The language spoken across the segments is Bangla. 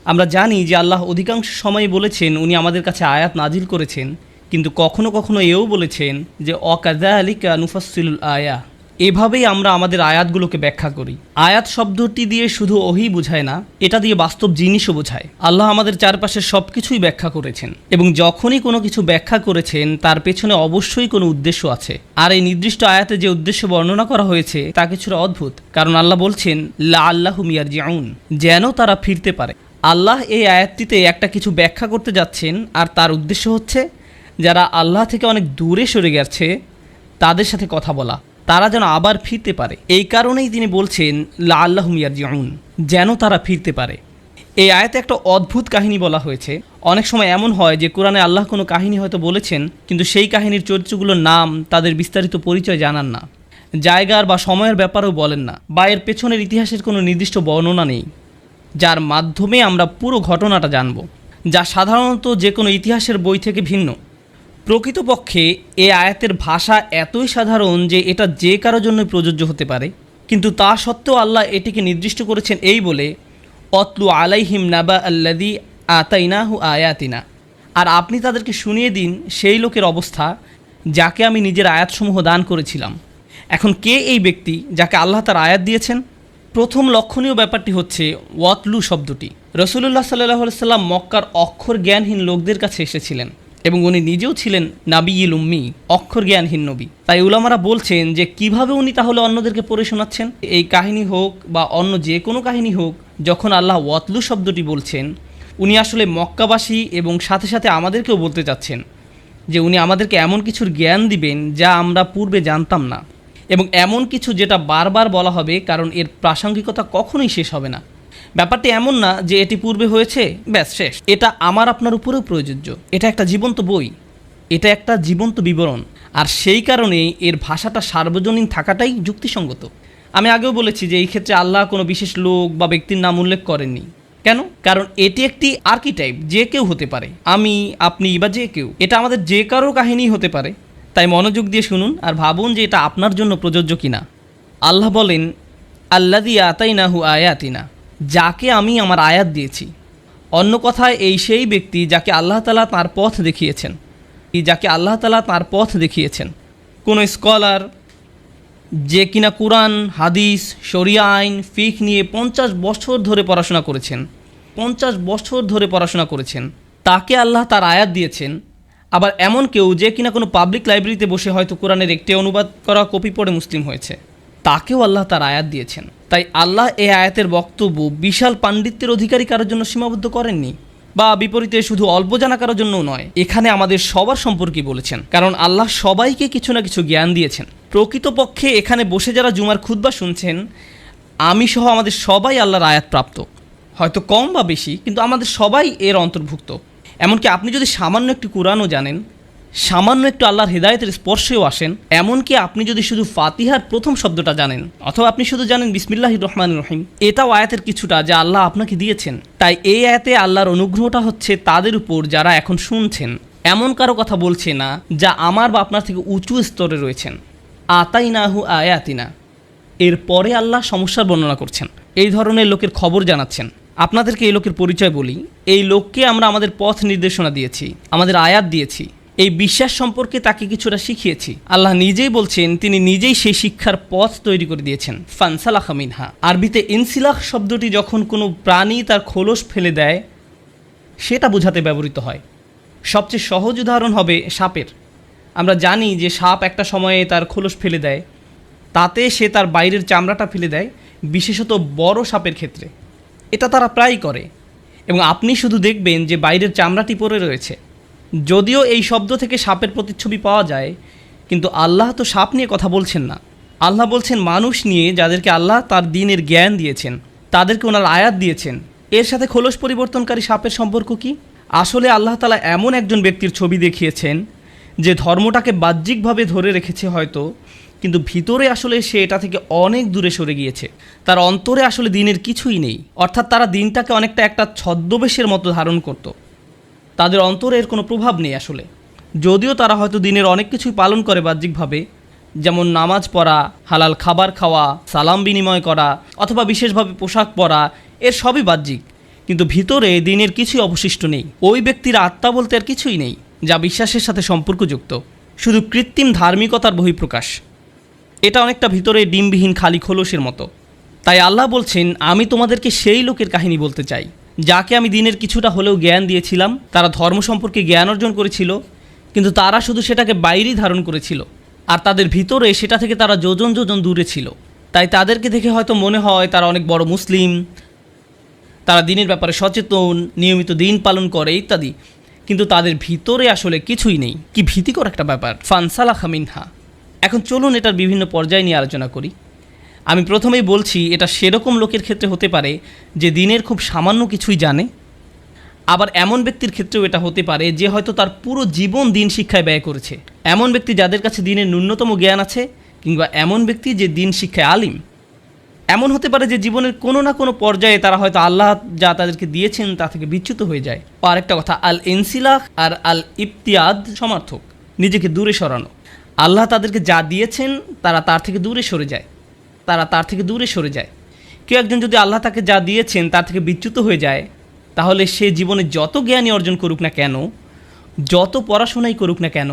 আমরা জানি যে আল্লাহ অধিকাংশ সময় বলেছেন উনি আমাদের কাছে আয়াত নাজিল করেছেন, কিন্তু কখনো কখনো এও বলেছেন যে অকাযালিকা নুফাসসিলুল আয়া, এভাবেই আমরা আমাদের আয়াতগুলোকে ব্যাখ্যা করি। আয়াত শব্দটি দিয়ে শুধু ওহী বোঝায় না, এটা দিয়ে বাস্তব জিনিসও বোঝায়। আল্লাহ আমাদের চারপাশের সব কিছুই ব্যাখ্যা করেছেন, এবং যখনই কোনো কিছু ব্যাখ্যা করেছেন তার পেছনে অবশ্যই কোনো উদ্দেশ্য আছে। আর এই নির্দিষ্ট আয়াতে যে উদ্দেশ্য বর্ণনা করা হয়েছে তা কিছুটা অদ্ভুত, কারণ আল্লাহ বলছেন লাআল্লাহুম ইয়ারজিউন, যেন তারা ফিরতে পারে। আল্লাহ এই আয়াতটিতে একটা কিছু ব্যাখ্যা করতে যাচ্ছেন, আর তার উদ্দেশ্য হচ্ছে যারা আল্লাহ থেকে অনেক দূরে সরে গেছে তাদের সাথে কথা বলা, তারা যেন আবার ফিরতে পারে। এই কারণেই তিনি বলছেন লাআল্লাহুম ইয়ারজিউন, যেন তারা ফিরতে পারে। এই আয়াতে একটা অদ্ভুত কাহিনী বলা হয়েছে। অনেক সময় এমন হয় যে কোরআনে আল্লাহ কোনো কাহিনী হয়তো বলেছেন, কিন্তু সেই কাহিনীর চরিত্রগুলোর নাম, তাদের বিস্তারিত পরিচয় জানান না, জায়গার বা সময়ের ব্যাপারেও বলেন না, বা এর পেছনের ইতিহাসের কোনো নির্দিষ্ট বর্ণনা নেই যার মাধ্যমে আমরা পুরো ঘটনাটা জানব, যা সাধারণত যে কোনো ইতিহাসের বই থেকে ভিন্ন। প্রকৃতপক্ষে এ আয়াতের ভাষা এতই সাধারণ যে এটা যে কারোর জন্যই প্রযোজ্য হতে পারে, কিন্তু তা সত্ত্বেও আল্লাহ এটিকে নির্দিষ্ট করেছেন এই বলে অতলু আলাইহিম নাবা আল্লাযী আতাইনাহু আয়াতিনা, আর আপনি তাদেরকে শুনিয়ে দিন সেই লোকের অবস্থা যাকে আমি নিজের আয়াতসমূহ দান করেছিলাম। এখন কে এই ব্যক্তি যাকে আল্লাহ তার আয়াত দিয়েছেন? প্রথম লক্ষণীয় ব্যাপারটি হচ্ছে ওয়াতলু শব্দটি। রাসূলুল্লাহ সাল্লাল্লাহু আলাইহি ওয়াসাল্লাম মক্কার অক্ষর জ্ঞানহীন লোকদের কাছে এসেছিলেন, এবং উনি নিজেও ছিলেন নাবিয়ুল উম্মি, অক্ষর জ্ঞানহীন নবী। তাই উলামারা বলছেন যে কিভাবে উনি তাহলে অন্যদেরকে পড়ে শোনাচ্ছেন? এই কাহিনী হোক বা অন্য যে কোনো কাহিনী হোক, যখন আল্লাহ ওয়াতলু শব্দটি বলছেন, উনি আসলে মক্কাবাসী এবং সাথে সাথে আমাদেরকেও বলতে চাচ্ছেন যে উনি আমাদেরকে এমন কিছুর জ্ঞান দিবেন যা আমরা পূর্বে জানতাম না, এবং এমন কিছু যেটা বারবার বলা হবে, কারণ এর প্রাসঙ্গিকতা কখনোই শেষ হবে না। ব্যাপারটি এমন না যে এটি পূর্বে হয়েছে ব্যাস শেষ। এটা আমার আপনার উপরেও প্রযোজ্য। এটা একটা জীবন্ত বই, এটা একটা জীবন্ত বিবরণ, আর সেই কারণেই এর ভাষাটা সার্বজনীন থাকাটাই যুক্তিসঙ্গত। আমি আগেও বলেছি যে এই ক্ষেত্রে আল্লাহ কোনো বিশেষ লোক বা ব্যক্তির নাম উল্লেখ করেননি। কেন? কারণ এটি একটি আর্কিটাইপ, যে কেউ হতে পারে, আমি, আপনি বা যে কেউ। এটা আমাদের যে কারো কাহিনী হতে পারে। তাই মনোযোগ দিয়ে শুনুন আর ভাবুন যে এটা আপনার জন্য প্রযোজ্য কিনা। আল্লাহ বলেন আল্লাযী আতাইনাহু আয়াতিনা, যাকে আমি আমার আয়াত দিয়েছি। অন্য কথায় এই সেই ব্যক্তি যাকে আল্লাহ তাআলা তাঁর পথ দেখিয়েছেন, কোনো স্কলার যে কিনা কুরআন, হাদিস, শরিয়া আইন, ফিকহ নিয়ে 50 বছর ধরে পড়াশোনা করেছেন, তাকে আল্লাহ তার আয়াত দিয়েছেন। আবার এমন কেউ যে কিনা কোনো পাবলিক লাইব্রেরিতে বসে হয়তো কোরআনের একটি অনুবাদ করা কপি পড়ে মুসলিম হয়েছে, তাকেও আল্লাহ তার আয়াত দিয়েছেন। তাই আল্লাহ এই আয়াতের বক্তব্য বিশাল পাণ্ডিত্যের অধিকারী কারোর জন্য সীমাবদ্ধ করেননি, বা বিপরীতে শুধু অল্প জানা কারোর জন্যও নয়। এখানে আমাদের সবার সম্পর্কে বলেছেন, কারণ আল্লাহ সবাইকে কিছু না কিছু জ্ঞান দিয়েছেন। প্রকৃতপক্ষে এখানে বসে যারা জুমার খুতবা শুনছেন, আমি সহ আমাদের সবাই আল্লাহর আয়াত প্রাপ্ত, হয়তো কম বা বেশি, কিন্তু আমাদের সবাই এর অন্তর্ভুক্ত। এমনকি আপনি যদি সামান্য একটু কোরআনও জানেন, সামান্য একটু আল্লাহর হেদায়েতের স্পর্শেও আসেন, এমনকি আপনি যদি শুধু ফাতিহার প্রথম শব্দটা জানেন, অথবা আপনি শুধু জানেন বিসমিল্লাহির রহমানির রহিম, এটাও আয়াতের কিছুটা যা আল্লাহ আপনাকে দিয়েছেন। তাই এই আয়াতে আল্লাহর অনুগ্রহটা হচ্ছে তাদের উপর যারা এখন শুনছেন। এমন কারো কথা বলছে না যা আমার বা আপনার থেকে উঁচু স্তরে রয়েছেন। আতাইনাহু আয়াতিনা, এরপরে আল্লাহ সমস্যার বর্ণনা করছেন, এই ধরনের লোকের খবর জানাচ্ছেন। আপনাদেরকে এই লোকের পরিচয় বলি। এই লোককে আমরা আমাদের পথ নির্দেশনা দিয়েছি, আমাদের আয়াত দিয়েছি, এই বিশ্বাস সম্পর্কে তাকে কিছুটা শিখিয়েছি। আল্লাহ নিজেই বলছেন তিনি নিজেই সেই শিক্ষার পথ তৈরি করে দিয়েছেন। ফানসালাখা মিনহা, আরবিতে ইনসিলাখ শব্দটি যখন কোনো প্রাণী তার খোলস ফেলে দেয় সেটা বোঝাতে ব্যবহৃত হয়। সবচেয়ে সহজ উদাহরণ হবে সাপের। আমরা জানি যে সাপ একটা সময়ে তার খোলস ফেলে দেয়, তাতে সে তার বাইরের চামড়াটা ফেলে দেয়, বিশেষত বড় সাপের ক্ষেত্রে এটা তারা প্রায়ই করে, এবং আপনি শুধু দেখবেন যে বাইরের চামড়াটি পড়ে রয়েছে। যদিও এই শব্দ থেকে সাপের প্রতিচ্ছবি পাওয়া যায়, কিন্তু আল্লাহ তো সাপ নিয়ে কথা বলছেন না। আল্লাহ বলছেন মানুষ নিয়ে, যাদেরকে আল্লাহ তার দ্বীনের জ্ঞান দিয়েছেন, তাদেরকে ওনার আয়াত দিয়েছেন। এর সাথে খোলস পরিবর্তনকারী সাপের সম্পর্ক কি? আসলে আল্লাহ তাআলা এমন একজন ব্যক্তির ছবি দেখিয়েছেন যে ধর্মটাকে বাহ্যিকভাবে ধরে রেখেছে হয়তো, কিন্তু ভিতরে আসলে সে এটা থেকে অনেক দূরে সরে গিয়েছে। তার অন্তরে আসলে দ্বীনের কিছুই নেই, অর্থাৎ তারা দ্বীনটাকে অনেকটা একটা ছদ্মবেশের মতো ধারণ করত। তাদের অন্তরে এর কোনো প্রভাব নেই আসলে। যদিও তারা হয়তো দ্বীনের অনেক কিছুই পালন করে বাহ্যিকভাবে, যেমন নামাজ পড়া, হালাল খাবার খাওয়া, সালাম বিনিময় করা, অথবা বিশেষভাবে পোশাক পরা, এর সবই বাহ্যিক। কিন্তু ভিতরে দিনের কিছুই অবশিষ্ট নেই। ওই ব্যক্তির আত্মা বলতে আর কিছুই নেই যা বিশ্বাসের সাথে সম্পর্কযুক্ত, শুধু কৃত্রিম ধার্মিকতার বহিঃপ্রকাশ। এটা অনেকটা ভিতরে ডিমবিহীন খালি খোলসের মতো। তাই আল্লাহ বলছেন, আমি তোমাদেরকে সেই লোকের কাহিনী বলতে চাই যাকে আমি দিনের কিছুটা হলেও জ্ঞান দিয়েছিলাম। তারা ধর্ম সম্পর্কে জ্ঞান অর্জন করেছিল, কিন্তু তারা শুধু সেটাকে বাইরেই ধারণ করেছিল, আর তাদের ভিতরে সেটা থেকে তারা যোজন যোজন দূরে ছিল। তাই তাদেরকে দেখে হয়তো মনে হয় তারা অনেক বড় মুসলিম, তারা দিনের ব্যাপারে সচেতন, নিয়মিত দিন পালন করে ইত্যাদি, কিন্তু তাদের ভিতরে আসলে কিছুই নেই। কি ভীতিকর একটা ব্যাপার। ফানসালাখা মিনহা। এখন চলুন এটার বিভিন্ন পর্যায় নিয়ে আলোচনা করি। আমি প্রথমেই বলছি, এটা সেরকম লোকের ক্ষেত্রে হতে পারে যে দিনের খুব সামান্য কিছুই জানে। আবার এমন ব্যক্তির ক্ষেত্রেও এটা হতে পারে যে হয়তো তার পুরো জীবন দিন শিক্ষায় ব্যয় করেছে। এমন ব্যক্তি যাদের কাছে দিনের ন্যূনতম জ্ঞান আছে, কিংবা এমন ব্যক্তি যে দিন শিক্ষায় আলিম। এমন হতে পারে যে জীবনের কোনো না কোনো পর্যায়ে তারা হয়তো আল্লাহ যা তাদেরকে দিয়েছেন তা থেকে বিচ্যুত হয়ে যায়। আর একটা কথা, আল ইনসিলাহ আর আল ইবতিয়াদ সমার্থক, নিজেকে দূরে সরানো। আল্লাহ তাদেরকে যা দিয়েছেন তারা তার থেকে দূরে সরে যায়, কেউ একজন যদি আল্লাহ তাকে যা দিয়েছেন তার থেকে বিচ্যুত হয়ে যায়, তাহলে সে জীবনে যত জ্ঞানই অর্জন করুক না কেন, যত পড়াশোনাই করুক না কেন,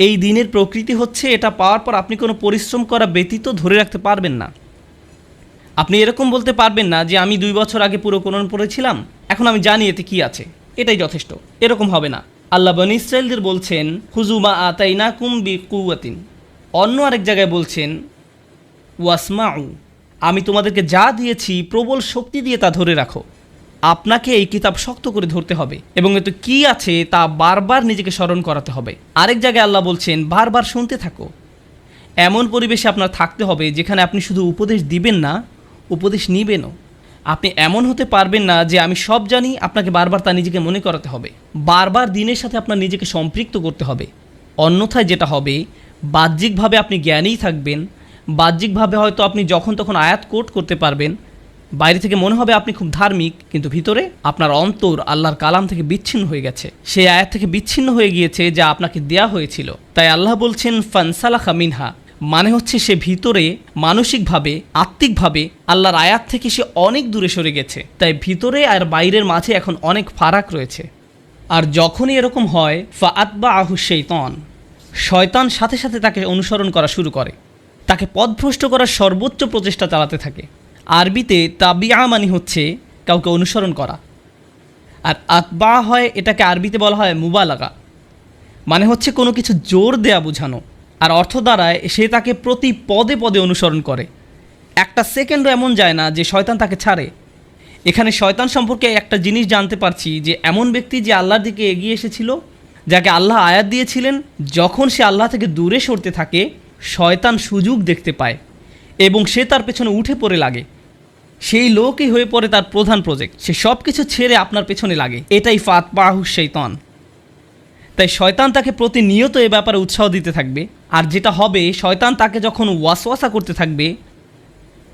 এই দিনের প্রকৃতি হচ্ছে এটা পাওয়ার পর আপনি কোনো পরিশ্রম করা ব্যতীত ধরে রাখতে পারবেন না। আপনি এরকম বলতে পারবেন না যে আমি 2 বছর আগে পুরো কোরআন পড়েছিলাম, এখন আমি জানি এতে কি আছে, এটাই যথেষ্ট। এরকম হবে না। আল্লাহ বনী ইসরাঈলদের বলছেন, হুজুমা আতাইনাকুম বিকুওয়াতিন। অন্য আরেক জায়গায় বলছেন, ওয়াসমাউ, আমি তোমাদেরকে যা দিয়েছি প্রবল শক্তি দিয়ে তা ধরে রাখো। আপনাকে এই কিতাব শক্ত করে ধরতে হবে এবং এতে কি আছে তা বারবার নিজেকে স্মরণ করাতে হবে। আরেক জায়গায় আল্লাহ বলছেন, বারবার শুনতে থাকো। এমন পরিবেশে আপনার থাকতে হবে যেখানে আপনি শুধু উপদেশ দিবেন না, উপদেশ নিবেনও। আপনি এমন হতে পারবেন না যে আমি সব জানি, আপনাকে বারবার তা নিজেকে মনে করাতে হবে, বারবার দিনের সাথে আপনার নিজেকে সম্পৃক্ত করতে হবে। অন্যথায় যেটা হবে, বাহ্যিকভাবে আপনি জ্ঞানীই থাকবেন, বাহ্যিকভাবে হয়তো আপনি যখন তখন আয়াত কোট করতে পারবেন, বাইরে থেকে মনে হবে আপনি খুব ধার্মিক, কিন্তু ভিতরে আপনার অন্তর আল্লাহর কালাম থেকে বিচ্ছিন্ন হয়ে গেছে, সেই আয়াত থেকে বিচ্ছিন্ন হয়ে গিয়েছে যা আপনাকে দেয়া হয়েছিল। তাই আল্লাহ বলছেন ফানসালাখা মিনহা, মানে হচ্ছে সে ভিতরে মানসিকভাবে, আত্মিকভাবে আল্লাহর আয়াত থেকে সে অনেক দূরে সরে গেছে। তাই ভিতরে আর বাইরের মাঝে এখন অনেক ফারাক রয়েছে। আর যখনই এরকম হয়, ফাআতবাআহু শাইতান, শয়তান সাথে সাথে তাকে অনুসরণ করা শুরু করে, তাকে পথভ্রষ্ট করার সর্বোচ্চ প্রচেষ্টা চালাতে থাকে। আরবিতে তাবিআ মানে হচ্ছে কাউকে অনুসরণ করা, আর আতবা হয়, এটাকে আরবিতে বলা হয় মুবালাগা, মানে হচ্ছে কোনো কিছু জোর দেয়া বোঝানো। আর অর্থ দ্বারায় সে তাকে প্রতি পদে পদে অনুসরণ করে, একটা সেকেন্ডও এমন যায় না যে শয়তান তাকে ছাড়ে। এখানে শয়তান সম্পর্কে একটা জিনিস জানতে পারছি যে এমন ব্যক্তি যে আল্লাহর দিকে এগিয়ে এসেছিল, যাকে আল্লাহ আয়াত দিয়েছিলেন, যখন সে আল্লাহ থেকে দূরে সরতে থাকে, শয়তান সুযোগ দেখতে পায় এবং সে তার পেছনে উঠে পড়ে লাগে। সেই লোকই হয়ে পড়ে তার প্রধান প্রজেক্ট, সে সব কিছু ছেড়ে আপনার পেছনে লাগে। এটাই ফাতবাহু শাইতান। তাই শয়তান তাকে প্রতিনিয়ত এ ব্যাপারে উৎসাহ দিতে থাকবে, আর যেটা হবে, শয়তান তাকে যখন ওয়াসওয়াসা করতে থাকবে,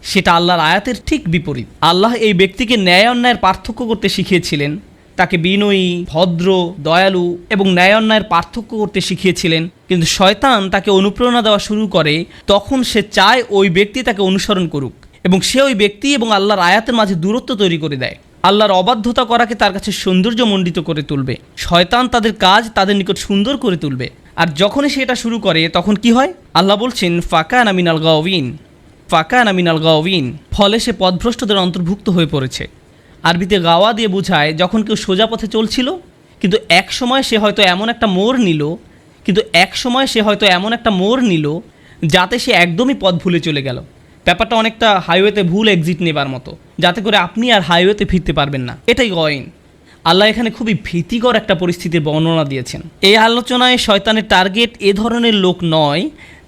সেটা আল্লাহর আয়াতের ঠিক বিপরীত। আল্লাহ এই ব্যক্তিকে ন্যায় অন্যায়ের পার্থক্য করতে শিখিয়েছিলেন, তাকে বিনয়ী, ভদ্র, দয়ালু এবং ন্যায় অন্যায়ের পার্থক্য করতে শিখিয়েছিলেন। কিন্তু শয়তান তাকে অনুপ্রেরণা দেওয়া শুরু করে, তখন সে চায় ওই ব্যক্তি তাকে অনুসরণ করুক এবং সে ওই ব্যক্তি এবং আল্লাহর আয়াতের মাঝে দূরত্ব তৈরি করে দেয়। আল্লাহর অবাধ্যতা করাকে তার কাছে সৌন্দর্যমণ্ডিত করে তুলবে। শয়তান তাদের কাজ তাদের নিকট সুন্দর করে তুলবে। আর যখনই সে এটা শুরু করে, তখন কি হয়? আল্লাহ বলছেন, ফাকানা মিনাল গাওয়িন, ফলে সে পথভ্রষ্টদের অন্তর্ভুক্ত হয়ে পড়েছে। আরবিতে গাওয়া দিয়ে বোঝায় যখন কেউ সোজা পথে চলছিল, কিন্তু এক সময় সে হয়তো এমন একটা মোড় নিল যাতে সে একদমই পথ ভুলে চলে গেল। ব্যাপারটা অনেকটা হাইওয়েতে ভুল এক্সিট নেবার মতো, যাতে করে আপনি আর হাইওয়েতে ফিরতে পারবেন না। এটাই গাওয়িন। আল্লাহ এখানে খুবই ভীতিকর একটা পরিস্থিতির বর্ণনা দিয়েছেন। এই আলোচনায় শয়তানের টার্গেট এ ধরনের লোক নয়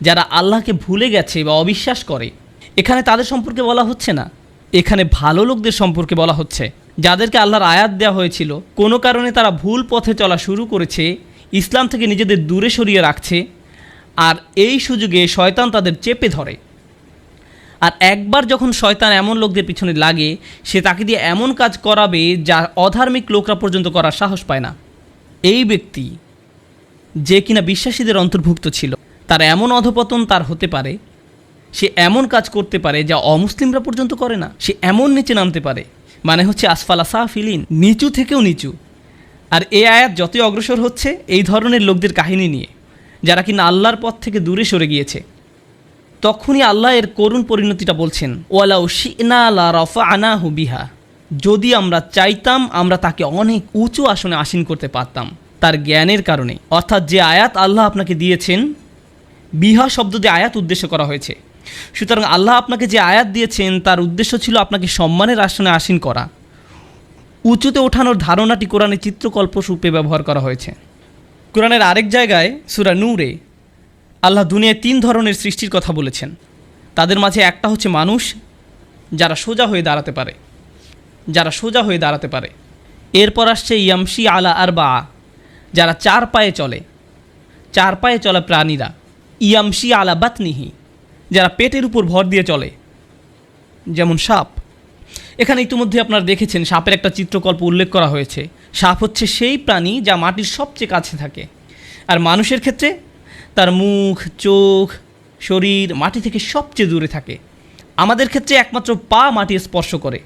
যারা আল্লাহকে ভুলে গেছে বা অবিশ্বাস করে। এখানে তাদের সম্পর্কে বলা হচ্ছে না, এখানে ভালো লোকদের সম্পর্কে বলা হচ্ছে, যাদেরকে আল্লাহর আয়াত দেওয়া হয়েছিল, কোনো কারণে তারা ভুল পথে চলা শুরু করেছে, ইসলাম থেকে নিজেদের দূরে সরিয়ে রাখছে, আর এই সুযোগে শয়তান তাদের চেপে ধরে। আর একবার যখন শয়তান এমন লোকদের পিছনে লাগে, সে তাকে দিয়ে এমন কাজ করাবে যা অধার্মিক লোকরা পর্যন্ত করার সাহস পায় না। এই ব্যক্তি যে কিনা বিশ্বাসীদের অন্তর্ভুক্ত ছিল, তার এমন অধপতন তার হতে পারে, সে এমন কাজ করতে পারে যা অমুসলিমরা পর্যন্ত করে না। সে এমন নিচে নামতে পারে মানে হচ্ছে আসফালা সাফিলিন, নিচু থেকেও নিচু। আর এই আয়াত যতই অগ্রসর হচ্ছে এই ধরনের লোকদের কাহিনী নিয়ে, যারা কিনা আল্লাহর পথ থেকে দূরে সরে গিয়েছে। তখনই আল্লাহ এর করুণ পরিণতিটা বলছেন, ওয়ালাউ শি'না লা রাফা'নাহু বিহা, যদি আমরা চাইতাম আমরা তাকে অনেক উঁচু আসনে আসীন করতে পারতাম তার জ্ঞানের কারণে। অর্থাৎ যে আয়াত আল্লাহ আপনাকে দিয়েছেন, বিহা শব্দ দিয়ে আয়াত উদ্দেশ্য করা হয়েছে। সুতরাং আল্লাহ আপনাকে যে আয়াত দিয়েছেন তার উদ্দেশ্য ছিল আপনাকে সম্মানের আসনে আসীন করা। উঁচুতে ওঠানোর ধারণাটি কোরআনে চিত্রকল্প রূপে ব্যবহার করা হয়েছে। কোরআনের আরেক জায়গায় সূরা নূরে আল্লাহ দুনিয়ায় 3 ধরনের সৃষ্টির কথা বলেছেন। তাদের মাঝে একটা হচ্ছে মানুষ, যারা সোজা হয়ে দাঁড়াতে পারে। এরপর আসছে ইয়ামশি আলা আরবা, যারা 4 পায়ে চলা প্রাণীরা। ইয়ামশি আলা বাতনিহি, যারা পেটের উপর ভর দিয়ে চলে, যেমন সাপ। এখানে ইতিমধ্যে আপনারা দেখেছেন সাপের একটা চিত্রকল্প উল্লেখ করা হয়েছে। সাপ হচ্ছে সেই প্রাণী যা মাটির সবচেয়ে কাছে থাকে। আর মানুষের ক্ষেত্রে তার মুখ, চোখ, শরীর মাটি থেকে সবচেয়ে দূরে থাকে। আমাদের ক্ষেত্রে একমাত্র পা মাটি স্পর্শ করে।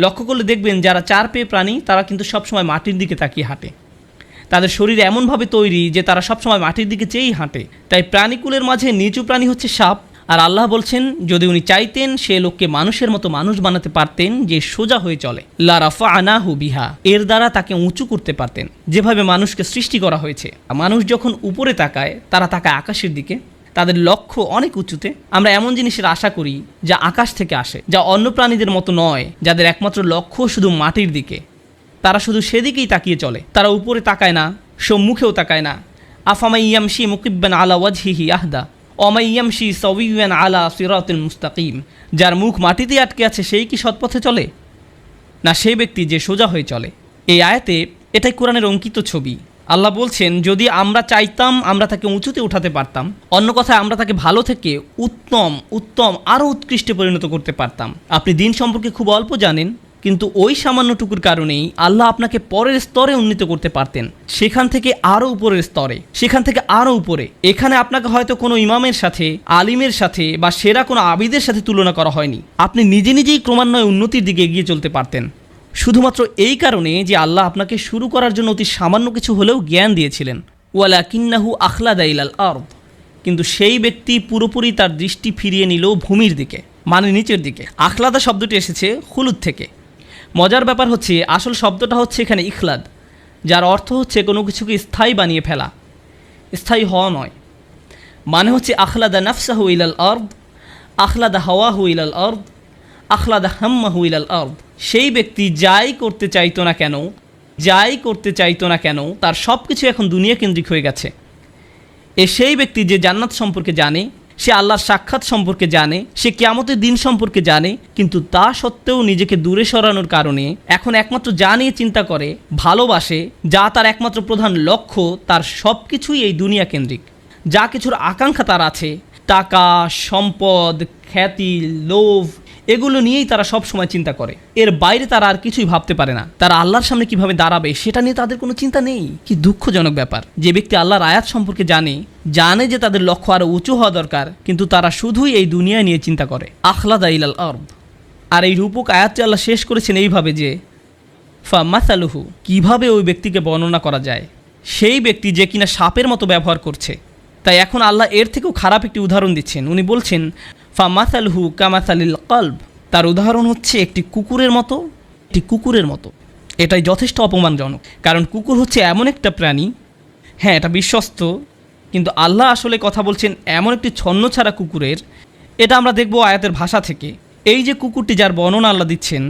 লক্ষ্য করলে দেখবেন যারা 4 পেয়ে প্রাণী তারা কিন্তু সবসময় মাটির দিকে তাকিয়ে হাঁটে। তাদের শরীর এমনভাবে তৈরি যে তারা সবসময় মাটির দিকে চেয়েই হাঁটে। তাই প্রাণীকুলের মাঝে নিচু প্রাণী হচ্ছে সাপ। আর আল্লাহ বলছেন যদি উনি চাইতেন সে লোককে মানুষের মতো মানুষ বানাতে পারতেন যে সোজা হয়ে চলে। লা রাফা'নাহু বিহা, এর দ্বারা তাকে উঁচু করতে পারতেন। যেভাবে মানুষকে সৃষ্টি করা হয়েছে, মানুষ যখন উপরে তাকায় তারা তাকায় আকাশের দিকে, তাদের লক্ষ্য অনেক উঁচুতে। আমরা এমন জিনিসের আশা করি যা আকাশ থেকে আসে, যা অন্য প্রাণীদের মতো নয়, যাদের একমাত্র লক্ষ্য শুধু মাটির দিকে। তারা শুধু সেদিকেই তাকিয়ে চলে, তারা উপরে তাকায় না, সম্মুখেও তাকায় না। আফামাই ইয়ামশি মুকিব্বান আলা ওয়াজহিহি আহদা ওমাই ইয়ামশি সাওয়িয়ান আলা সিরাতিল মুস্তাকিম, যার মুখ মাটিতে আটকে আছে সেই কি সৎপথে চলে, না সেই ব্যক্তি যে সোজা হয়ে চলে। এই আয়াতে এটাই কোরআনের অঙ্কিত ছবি। আল্লাহ বলছেন যদি আমরা চাইতাম আমরা তাকে উঁচুতে উঠাতে পারতাম, অন্য কথায় আমরা তাকে ভালো থেকে উত্তম আরও উৎকৃষ্টে পরিণত করতে পারতাম। আপনি দিন সম্পর্কে খুব অল্প জানেন, কিন্তু ওই সামান্যটুকুর কারণেই আল্লাহ আপনাকে পরের স্তরে উন্নীত করতে পারতেন, সেখান থেকে আরও উপরের স্তরে, সেখান থেকে আরও উপরে। এখানে আপনাকে হয়তো কোনো ইমামের সাথে, আলিমের সাথে বা সেরা কোনো আবিদের সাথে তুলনা করা হয়নি। আপনি নিজেই ক্রমান্বয়ে উন্নতির দিকে এগিয়ে চলতে পারতেন, শুধুমাত্র এই কারণে যে আল্লাহ আপনাকে শুরু করার জন্য অতি সামান্য কিছু হলেও জ্ঞান দিয়েছিলেন। ওয়ালাকিন্নাহু আখলাদা ইলাল আরদ, কিন্তু সেই ব্যক্তি পুরোপুরি তার দৃষ্টি ফিরিয়ে নিল ভূমির দিকে, মানে নিচের দিকে। আখলাদা শব্দটি এসেছে খুলুদ থেকে। মজার ব্যাপার হচ্ছে আসল শব্দটা হচ্ছে এখানে ইখলাদ, যার অর্থ হচ্ছে কোনো কিছুকে স্থায়ী বানিয়ে ফেলা, স্থায়ী হওয়া নয়। মানে হচ্ছে আখলাদা নাফসাহু ইলাল আরদ, আখলাদা হাওয়াহু ইলাল আরদ, আখলাদা হাম্মাহু ইলাল আরদ। সেই ব্যক্তি যাই করতে চাইতো না কেন তার সব কিছু এখন দুনিয়া কেন্দ্রিক হয়ে গেছে। সেই ব্যক্তি যে জান্নাত সম্পর্কে জানে, সে আল্লাহর সাক্ষাৎ সম্পর্কে জানে, সে কিয়ামতের দিন সম্পর্কে জানে, কিন্তু তা সত্ত্বেও নিজেকে দূরে সরানোর কারণে এখন একমাত্র যা নিয়ে চিন্তা করে, ভালোবাসে, যা তার একমাত্র প্রধান লক্ষ্য, তার সব কিছুই এই দুনিয়া কেন্দ্রিক। যা কিছুর আকাঙ্ক্ষা তার আছে, টাকা, সম্পদ, খ্যাতি, লোভ, এগুলো নিয়েই তারা সব সময় চিন্তা করে। এর বাইরে তারা আর কিছুই ভাবতে পারে না। তারা আল্লাহর সামনে কিভাবে দাঁড়াবে সেটা নিয়ে তাদের কোনো চিন্তা নেই। কি দুঃখজনক ব্যাপার। যে ব্যক্তি আল্লাহর আয়াত সম্পর্কে জানে যে তাদের লক্ষ্য আরও উঁচু হওয়া দরকার, কিন্তু তারা শুধুই এই দুনিয়া নিয়ে চিন্তা করে। আখলাদা ইলাল আরদ। আর এই রূপক আয়াতটি আল্লাহ শেষ করেছেন এইভাবে যে ফামাসালুহু, কিভাবে ওই ব্যক্তিকে বর্ণনা করা যায়, সেই ব্যক্তি যে কিনা সাপের মতো ব্যবহার করছে। তাই এখন আল্লাহ এর থেকেও খারাপ একটি উদাহরণ দিচ্ছেন। উনি বলছেন ফামাসালহু কামাসালিল কলব, তার উদাহরণ হচ্ছে একটি কুকুরের মতো। এটাই যথেষ্ট অপমানজনক, কারণ কুকুর হচ্ছে এমন একটা প্রাণী, হ্যাঁ এটা বিশ্বস্ত, কিন্তু আল্লাহ আসলে কথা বলছেন এমন একটি ছন্নছাড়া কুকুরের। এটা আমরা দেখব আয়াতের ভাষা থেকে। এই যে কুকুরটি যার বর্ণনা আল্লাহ দিচ্ছেন,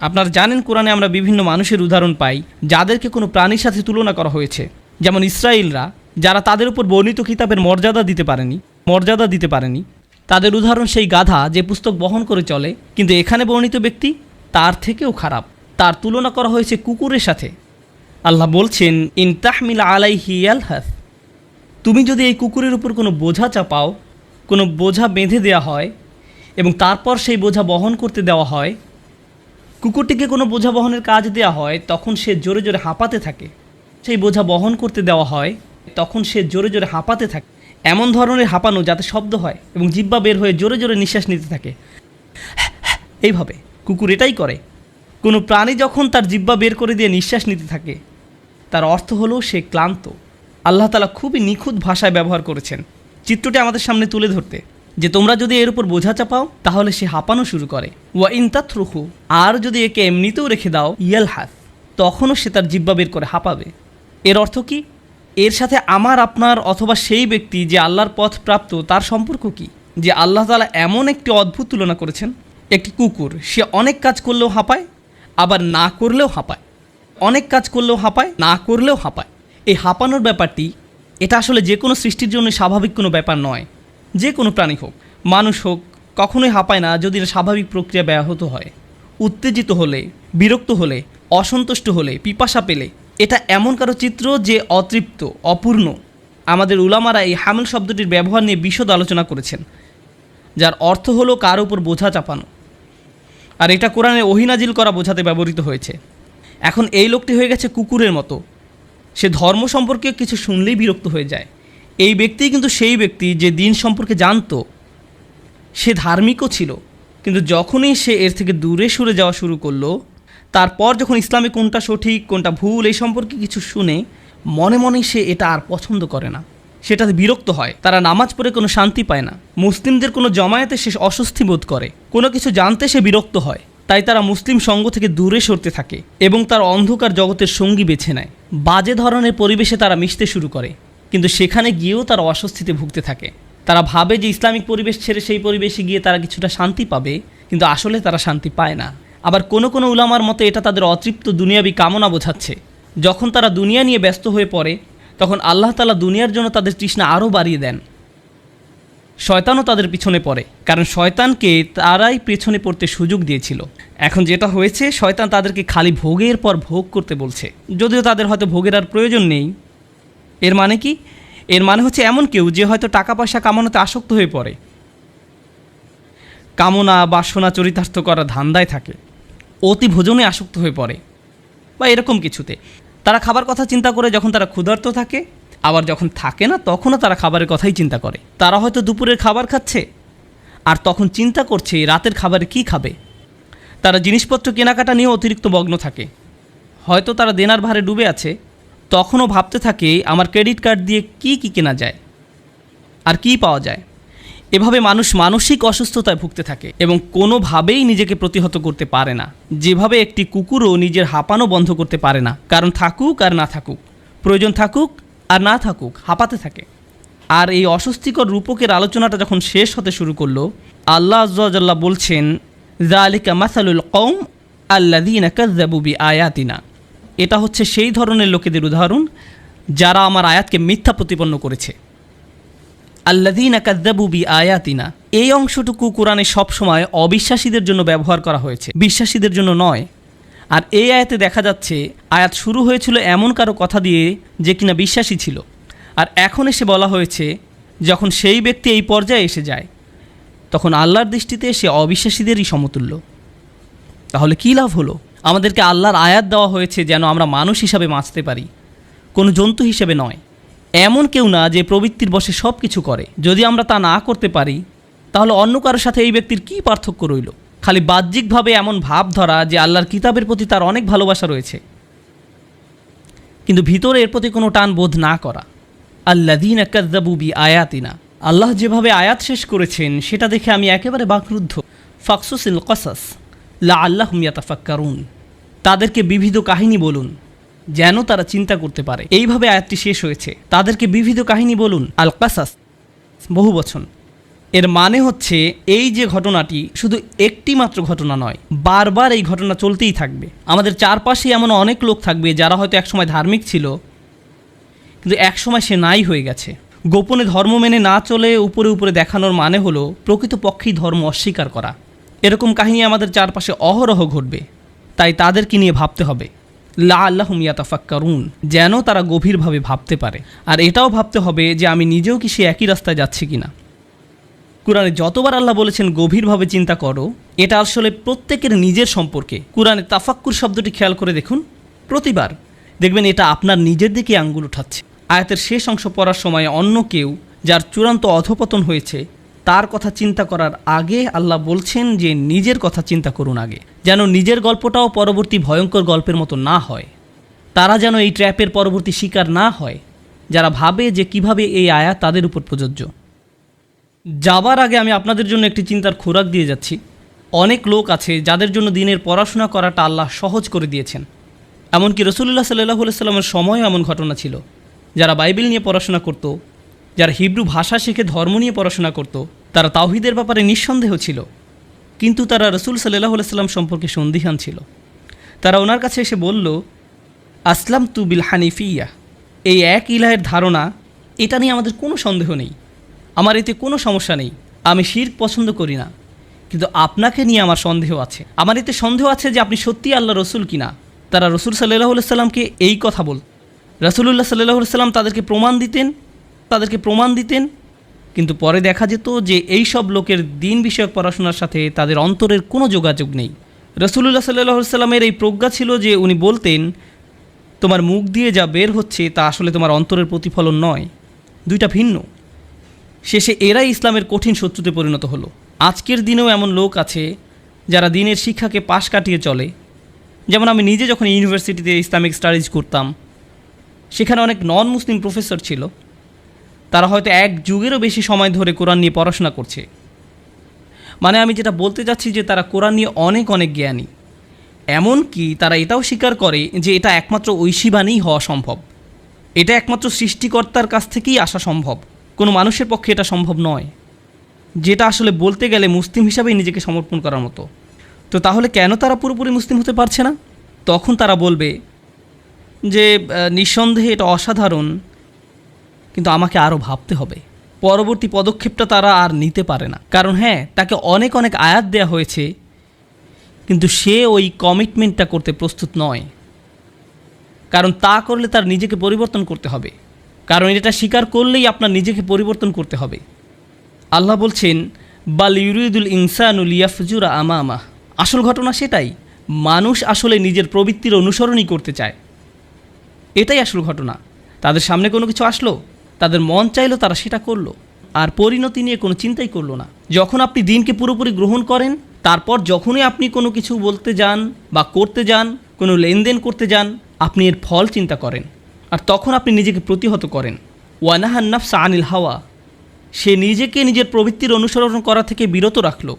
আপনারা জানেন কোরআনে আমরা বিভিন্ন মানুষের উদাহরণ পাই যাদেরকে কোনো প্রাণীর সাথে তুলনা করা হয়েছে। যেমন ইসরায়েলরা, যারা তাদের উপর বর্ণিত কিতাবের মর্যাদা দিতে পারেনি, তাদের উদাহরণ সেই গাধা যে পুস্তক বহন করে চলে, কিন্তু এখানে বর্ণিত ব্যক্তি তার থেকেও খারাপ। তার তুলনা করা হয়েছে কুকুরের সাথে। আল্লাহ বলছেন ইন তাহমিল আলাইহি ইয়ালহাস, তুমি যদি এই কুকুরের উপর কোনো বোঝা চাপাও, কোনো বোঝা বেঁধে দেওয়া হয় এবং তারপর সেই বোঝা বহন করতে দেওয়া হয়, কুকুরটিকে কোনো বোঝা বহনের কাজ দেওয়া হয়, তখন সে জোরে জোরে হাঁপাতে থাকে। সেই বোঝা বহন করতে দেওয়া হয়, তখন সে জোরে জোরে হাঁপাতে থাকে, এমন ধরনের হাঁপানো যাতে শব্দ হয় এবং জিহ্বা বের হয়ে জোরে জোরে নিঃশ্বাস নিতে থাকে। এইভাবে কুকুর এটাই করে। কোনো প্রাণী যখন তার জিহ্বা বের করে দিয়ে নিঃশ্বাস নিতে থাকে, তার অর্থ হলো সে ক্লান্ত। আল্লাহ তাআলা খুবই নিখুঁত ভাষায় ব্যবহার করেছেন চিত্রটি আমাদের সামনে তুলে ধরতে, যে তোমরা যদি এর উপর বোঝা চাপাও তাহলে সে হাঁপানো শুরু করে। ওয়া ইন তাতরুহু, আর যদি একে এমনিতেও রেখে দাও, ইয়ালহাস, তখনও সে তার জিহ্বা বের করে হাঁপাবে। এর অর্থ কি? এর সাথে আমার আপনার অথবা সেই ব্যক্তি যে আল্লাহর পথ প্রাপ্ত তার সম্পর্ক কি? যে আল্লাহ তাআলা এমন একটি অদ্ভুত তুলনা করেছেন, একটি কুকুর, সে অনেক কাজ করলেও হাঁপায়, আবার না করলেও হাঁপায়, অনেক কাজ করলেও হাঁপায়, না করলেও হাঁপায়। এই হাঁপানোর ব্যাপারটি এটা আসলে যে কোনো সৃষ্টির জন্য স্বাভাবিক কোনো ব্যাপার নয়। যে কোনো প্রাণী হোক, মানুষ হোক, কখনোই হাঁপায় না যদি এর স্বাভাবিক প্রক্রিয়া ব্যাহত হয়। উত্তেজিত হলে, বিরক্ত হলে, অসন্তুষ্ট হলে, পিপাসা পেলে, এটা এমন কারো চিত্র যে অতৃপ্ত, অপূর্ণ। আমাদের উলামারা এই হামল শব্দটির ব্যবহার নিয়ে বিশদ আলোচনা করেছেন, যার অর্থ হলো কার উপর বোঝা চাপানো, আর এটা কোরআনে ওহী নাজিল করা বোঝাতে ব্যবহৃত হয়েছে। এখন এই লোকটি হয়ে গেছে কুকুরের মতো, সে ধর্ম সম্পর্কে কিছু শুনলেই বিরক্ত হয়ে যায়। এই ব্যক্তিই কিন্তু সেই ব্যক্তি যে দিন সম্পর্কে জানতো, সে ধার্মিকও ছিল, কিন্তু যখনই সে এর থেকে দূরে সরে যাওয়া শুরু করলো, তারপর যখন ইসলামে কোনটা সঠিক কোনটা ভুল এই সম্পর্কে কিছু শুনে মনে মনেই সে এটা আর পছন্দ করে না, সেটাতে বিরক্ত হয়। তারা নামাজ পড়ে কোনো শান্তি পায় না, মুসলিমদের কোনো জমায়েতে সে অস্বস্তি বোধ করে, কোনো কিছু জানতে সে বিরক্ত হয়। তাই তারা মুসলিম সঙ্গ থেকে দূরে সরতে থাকে এবং তার অন্ধকার জগতের সঙ্গী বেছে নেয়। বাজে ধরনের পরিবেশে তারা মিশতে শুরু করে, কিন্তু সেখানে গিয়েও তারা অস্বস্তিতে ভুগতে থাকে। তারা ভাবে যে ইসলামিক পরিবেশ ছেড়ে সেই পরিবেশে গিয়ে তারা কিছুটা শান্তি পাবে, কিন্তু আসলে তারা শান্তি পায় না। আবার কোনো কোনো উলামার মতে এটা তাদের অতৃপ্ত দুনিয়াবি কামনা বোঝাচ্ছে। যখন তারা দুনিয়া নিয়ে ব্যস্ত হয়ে পড়ে, তখন আল্লাহ তাআলা দুনিয়ার জন্য তাদের তৃষ্ণা আরও বাড়িয়ে দেন। শয়তানও তাদের পিছনে পড়ে, কারণ শয়তানকে তারাই পেছনে পড়তে সুযোগ দিয়েছিল। এখন যেটা হয়েছে, শয়তান তাদেরকে খালি ভোগের পর ভোগ করতে বলছে, যদিও তাদের হয়তো ভোগের আর প্রয়োজন নেই। এর মানে কি? এর মানে হচ্ছে এমন কেউ যে হয়তো টাকা পয়সা কামানোতে আসক্ত হয়ে পড়ে, কামনা বাসনা চরিতার্থ করার ধান্দায় থাকে, অতি ভোজনে আসক্ত হয়ে পড়ে, বা এরকম কিছুতে। তারা খাবার কথা চিন্তা করে যখন তারা ক্ষুধার্ত থাকে, আবার যখন থাকে না তখনও তারা খাবারের কথাই চিন্তা করে। তারা হয়তো দুপুরের খাবার খাচ্ছে আর তখন চিন্তা করছে রাতের খাবারে কি খাবে। তারা জিনিসপত্র কেনাকাটা নিয়ে অতিরিক্ত মগ্ন থাকে, হয়তো তারা দেনার ভারে ডুবে আছে, তখনও ভাবতে থাকে আমার ক্রেডিট কার্ড দিয়ে কি কি কেনা যায় আর কি পাওয়া যায়। এভাবে মানুষ মানসিক অসুস্থতায় ভুগতে থাকে এবং কোনোভাবেই নিজেকে প্রতিহত করতে পারে না। যেভাবে একটি কুকুরও নিজের হাঁপানো বন্ধ করতে পারে না, কারণ থাকুক আর না থাকুক, প্রয়োজন থাকুক আর না থাকুক, হাঁপাতে থাকে। আর এই অস্বস্তিকর রূপকের আলোচনাটা যখন শেষ হতে শুরু করলো, আল্লাহ আযজা ওয়া জাল্লা বলছেন, যালিকা মাসালুল কওম আল্লাযীনা কাযযাবু বিআয়াতিনা, এটা হচ্ছে সেই ধরনের লোকেদের উদাহরণ যারা আমার আয়াতকে মিথ্যা প্রতিপন্ন করেছে। আল্লাযীনা কাযযাবু বিআয়াতিনা, এই অংশটুকু কোরআনে সবসময় অবিশ্বাসীদের জন্য ব্যবহার করা হয়েছে, বিশ্বাসীদের জন্য নয়। আর এই আয়াতে দেখা যাচ্ছে আয়াত শুরু হয়েছিল এমন কারো কথা দিয়ে যে কিনা বিশ্বাসী ছিল, আর এখন এসে বলা হয়েছে যখন সেই ব্যক্তি এই পর্যায়ে এসে যায় তখন আল্লাহর দৃষ্টিতে সে অবিশ্বাসীদেরই সমতুল্য। তাহলে কী লাভ হলো? আমাদেরকে আল্লাহর আয়াত দেওয়া হয়েছে যেন আমরা মানুষ হিসাবে বাঁচতে পারি, কোনো জন্তু হিসেবে নয়। এমন কেউ না যে প্রবৃত্তির বশে সব কিছু করে। যদি আমরা তা না করতে পারি তাহলে অন্য কারোর সাথে এই ব্যক্তির কী পার্থক্য রইল? খালি বাহ্যিকভাবে এমন ভাব ধরা যে আল্লাহর কিতাবের প্রতি তার অনেক ভালোবাসা রয়েছে, কিন্তু ভিতরে এর প্রতি কোনো টান বোধ না করা। আল্লাযীনা কাযযাবু বিআয়াতিনা, আল্লাহ যেভাবে আয়াত শেষ করেছেন সেটা দেখে আমি একেবারে বাকরুদ্ধ। ফাকসুসিল কসাস লাআল্লাহুম ইয়াতাফাক্কারুন, তাদেরকে বিবিধ কাহিনী বলুন যেন তারা চিন্তা করতে পারে। এইভাবে আয়াতটি শেষ হয়েছে, তাদেরকে বিবিধ কাহিনী বলুন। আল কাসাস বহুবচন, এর মানে হচ্ছে এই যে ঘটনাটি শুধু একটি মাত্র ঘটনা নয়, বারবার এই ঘটনা চলতেই থাকবে। আমাদের চারপাশে এমন অনেক লোক থাকবে যারা হয়তো একসময় ধার্মিক ছিল, কিন্তু একসময় সে নাই হয়ে গেছে। গোপনে ধর্ম মেনে না চলে উপরে উপরে দেখানোর মানে হলো প্রকৃতপক্ষেই ধর্ম অস্বীকার করা। এরকম কাহিনী আমাদের চারপাশে অহরহ ঘটবে, তাই তাদেরকে নিয়ে ভাবতে হবে। লাআল্লাহুম ইয়াতাফাক্কারুন, যেন তারা গভীরভাবে ভাবতে পারে। আর এটাও ভাবতে হবে যে আমি নিজেও কি সে একই রাস্তায় যাচ্ছি কিনা। কুরআনে যতবার আল্লাহ বলেছেন গভীরভাবে চিন্তা করো, এটা আসলে প্রত্যেকের নিজের সম্পর্কে। কুরআনে তাফাক্কুর শব্দটি খেয়াল করে দেখুন, প্রতিবার দেখবেন এটা আপনার নিজের দিকে আঙ্গুল উঠাচ্ছে। আয়াতের শেষ অংশ পড়ার সময় অন্য কেউ যার চূড়ান্ত অধপতন হয়েছে তার কথা চিন্তা করার আগে আল্লাহ বলছেন যে নিজের কথা চিন্তা করুন আগে, যেন নিজের গল্পটাও পরবর্তী ভয়ঙ্কর গল্পের মতো না হয়। তারা যেন এই ট্র্যাপের পরবর্তী শিকার না হয়, যারা ভাবে যে কিভাবে এই আয়াত তাদের উপর প্রযোজ্য। যাবার আগে আমি আপনাদের জন্য একটি চিন্তার খোরাক দিয়ে যাচ্ছি। অনেক লোক আছে যাদের জন্য দিনের পড়াশোনা করাটা আল্লাহ সহজ করে দিয়েছেন। এমনকি রাসূলুল্লাহ সাল্লাল্লাহু আলাইহি সাল্লামের সময়ও এমন ঘটনা ছিল, যারা বাইবেল নিয়ে পড়াশোনা করত, যারা হিব্রু ভাষা শিখে ধর্ম নিয়ে পড়াশোনা করত, তারা তাওহীদের ব্যাপারে নিঃসন্দেহ ছিল, কিন্তু তারা রাসূল সাল্লাল্লাহু আলাইহি সাল্লাম সম্পর্কে সন্দিহান ছিল। তারা ওনার কাছে এসে বলল, আসলাম তু বিল হানিফিয়া, এই এক ইলাহের ধারণা, এটা নিয়ে আমাদের কোনো সন্দেহ নেই, আমার এতে কোনো সমস্যা নেই, আমি শিরক পছন্দ করি না, কিন্তু আপনাকে নিয়ে আমার সন্দেহ আছে। আমার এতে সন্দেহ আছে যে আপনি সত্যিই আল্লাহ রসুল কিনা। তারা রসুল সাল্লাল্লাহু আলাইহি সাল্লামকে এই কথা বল, রাসূলুল্লাহ সাল্লাল্লাহু আলাইহি সাল্লাম তাদেরকে প্রমাণ দিতেন, কিন্তু পরে দেখা যেত যে এই সব লোকের দিন বিষয়ক পড়াশোনার সাথে তাদের অন্তরের কোনো যোগাযোগ নেই। রাসূলুল্লাহ সাল্লাল্লাহু আলাইহি সাল্লামের এই প্রজ্ঞা ছিল যে উনি বলতেন, তোমার মুখ দিয়ে যা বের হচ্ছে তা আসলে তোমার অন্তরের প্রতিফলন নয়, দুইটা ভিন্ন। শেষে এরাই ইসলামের কঠিন শত্রুতে পরিণত হলো। আজকের দিনেও এমন লোক আছে যারা দিনের শিক্ষাকে পাশ কাটিয়ে চলে। যেমন আমি নিজে যখন ইউনিভার্সিটিতে ইসলামিক স্টাডিজ করতাম, সেখানে অনেক নন মুসলিম প্রফেসর ছিল, তারা হয়তো এক যুগেরও বেশি সময় ধরে কোরআন নিয়ে পড়াশোনা করছে। মানে আমি যেটা বলতে চাচ্ছি যে তারা কোরআন নিয়ে অনেক জ্ঞানী। এমনকি তারা এটাও স্বীকার করে যে এটা একমাত্র ঐশীবাণীই হওয়া সম্ভব, এটা একমাত্র সৃষ্টিকর্তার কাছ থেকেই আসা সম্ভব, কোনো মানুষের পক্ষে এটা সম্ভব নয়, যেটা আসলে বলতে গেলে মুসলিম হিসাবেই নিজেকে সমর্পণ করার মতো। তো তাহলে কেন তারা পুরোপুরি মুসলিম হতে পারছে না? তখন তারা বলবে যে নিঃসন্দেহে এটা অসাধারণ, কিন্তু আমাকে আরও ভাবতে হবে। পরবর্তী পদক্ষেপটা তারা আর নিতে পারে না, কারণ হ্যাঁ, তাকে অনেক আয়াত দেয়া হয়েছে, কিন্তু সে ওই কমিটমেন্টটা করতে প্রস্তুত নয়। কারণ তা করলে তার নিজেকে পরিবর্তন করতে হবে, কারণ এটা স্বীকার করলেই আপনার নিজেকে পরিবর্তন করতে হবে। আল্লাহ বলছেন, বাল ইউরিদুল ইনসানু লিয়াফজুরা আমামাহ। আসল ঘটনা সেটাই, মানুষ আসলে নিজের প্রবৃত্তির অনুসরণই করতে চায়, এটাই আসল ঘটনা। তাদের সামনে কোনো কিছু আসলো, তাদের মন চাইলো, তারা সেটা করলো, আর পরিণতি নিয়ে কোনো চিন্তাই করলো না। যখন আপনি দিনকে পুরোপুরি গ্রহণ করেন, তারপর যখনই আপনি কোনো কিছু বলতে যান বা করতে যান, কোনো লেনদেন করতে যান, আপনি এর ফল চিন্তা করেন, আর তখন আপনি নিজেকে প্রতিহত করেন। ওয়ানাহান নাফসা আনিল হাওয়া, সে নিজেকে নিজের প্রবৃত্তির অনুসরণ করা থেকে বিরত রাখলো।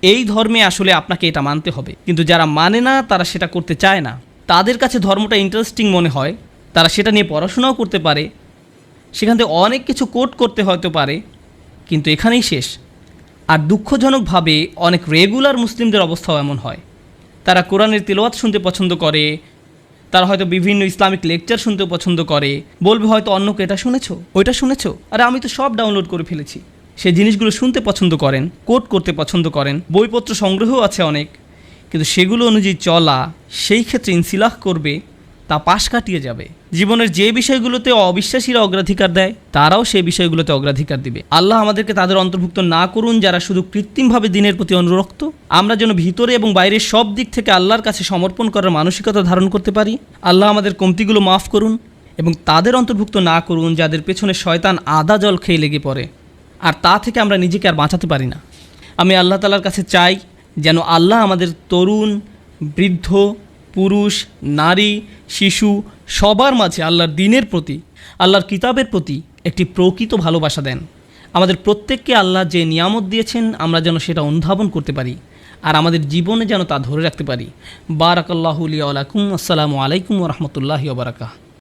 এই ধর্মে আসলে আপনাকে এটা মানতে হবে, কিন্তু যারা মানে না, তারা সেটা করতে চায় না। তাদের কাছে ধর্মটা ইন্টারেস্টিং মনে হয়, তারা সেটা নিয়ে পড়াশোনাও করতে পারে, সেখান থেকে অনেক কিছু কোট করতে হয়তো পারে, কিন্তু এখানেই শেষ। আর দুঃখজনকভাবে অনেক রেগুলার মুসলিমদের অবস্থাও এমন হয়। তারা কোরআনের তিলাওয়াত শুনতে পছন্দ করে, তারা হয়তো বিভিন্ন ইসলামিক লেকচার শুনতে পছন্দ করে, বলবে হয়তো অন্যকে এটা শুনেছো, ওইটা শুনেছো, আরে আমি তো সব ডাউনলোড করে ফেলেছি। সেই জিনিসগুলো শুনতে পছন্দ করেন, কোট করতে পছন্দ করেন, বইপত্র সংগ্রহও আছে অনেক, কিন্তু সেগুলো অনুযায়ী চলা, সেই ক্ষেত্রে ইনসিলাহ করবে, তা পাশ কাটিয়ে যাবে। জীবনের যে বিষয়গুলোতে অবিশ্বাসীরা অগ্রাধিকার দেয়, তারাও সেই বিষয়গুলোতে অগ্রাধিকার দিবে। আল্লাহ আমাদেরকে তাদের অন্তর্ভুক্ত না করুন যারা শুধু কৃত্রিমভাবে দিনের প্রতি অনুরক্ত। আমরা যেন ভিতরে এবং বাইরের সব দিক থেকে আল্লাহর কাছে সমর্পণ করার মানসিকতা ধারণ করতে পারি। আল্লাহ আমাদের কমতিগুলো মাফ করুন এবং তাদের অন্তর্ভুক্ত না করুন যাদের পেছনে শয়তান আদা জল খেয়ে লেগে পড়ে, আর তা থেকে আমরা নিজেকে আর বাঁচাতে পারি না। আমি আল্লাহ তাআলার কাছে চাই যেন আল্লাহ আমাদের তরুণ, বৃদ্ধ, পুরুষ, নারী, শিশু সবার মাঝে আল্লাহর দ্বীনের প্রতি, আল্লাহর কিতাবের প্রতি একটি প্রকৃত ভালোবাসা দেন। আমাদের প্রত্যেককে আল্লাহ যে নিয়ামত দিয়েছেন, আমরা যেন সেটা অনুধাবন করতে পারি, আর আমাদের জীবনে যেন তা ধরে রাখতে পারি। বারাকাল্লাহু লি ওয়া লাকুম। আসসালামু আলাইকুম ওয়া রাহমাতুল্লাহি ওয়া বারাকাতুহু।